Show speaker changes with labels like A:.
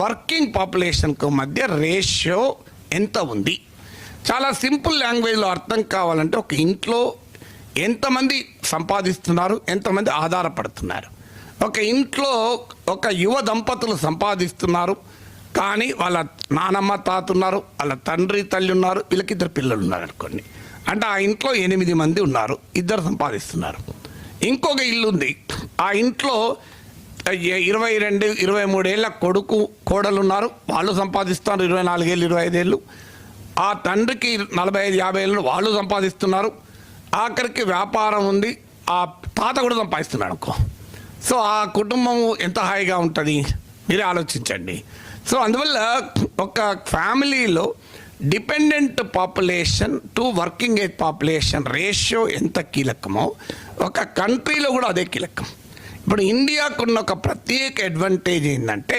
A: Working పాపులేషన్కు మధ్య ratio ఎంత ఉంది? చాలా సింపుల్ లాంగ్వేజ్లో అర్థం కావాలంటే ఒక ఇంట్లో ఎంతమంది సంపాదిస్తున్నారు, ఎంతమంది ఆధారపడుతున్నారు. ఒక ఇంట్లో ఒక యువ దంపతులు సంపాదిస్తున్నారు, కానీ వాళ్ళ నానమ్మ తాత ఉన్నారు, వాళ్ళ తండ్రి తల్లి ఉన్నారు, వీళ్ళకి 2 పిల్లలు ఉన్నారు అనుకోండి. అంటే ఆ ఇంట్లో 8 మంది ఉన్నారు, 2 సంపాదిస్తున్నారు. ఇంకొక ఇల్లు ఉంది, ఆ ఇంట్లో 22, 23 ఏళ్ళ కొడుకు కోడలు ఉన్నారు, వాళ్ళు సంపాదిస్తున్నారు 24 ఏళ్ళు, 25 ఏళ్ళు. ఆ తండ్రికి 45, 50 ఏళ్ళు, వాళ్ళు సంపాదిస్తున్నారు. ఆఖరికి వ్యాపారం ఉంది, ఆ తాత కూడా సంపాదిస్తున్నాడు అనుకో. సో ఆ కుటుంబం ఎంత హాయిగా ఉంటుంది మీరే ఆలోచించండి. సో అందువల్ల ఒక ఫ్యామిలీలో dependent population to working age population ratio ఎంత కీలకమో ఒక కంట్రీలో కూడా అదే కీలకం. ఇప్పుడు ఇండియాకున్న ఒక ప్రత్యేక అడ్వాంటేజ్ ఏంటంటే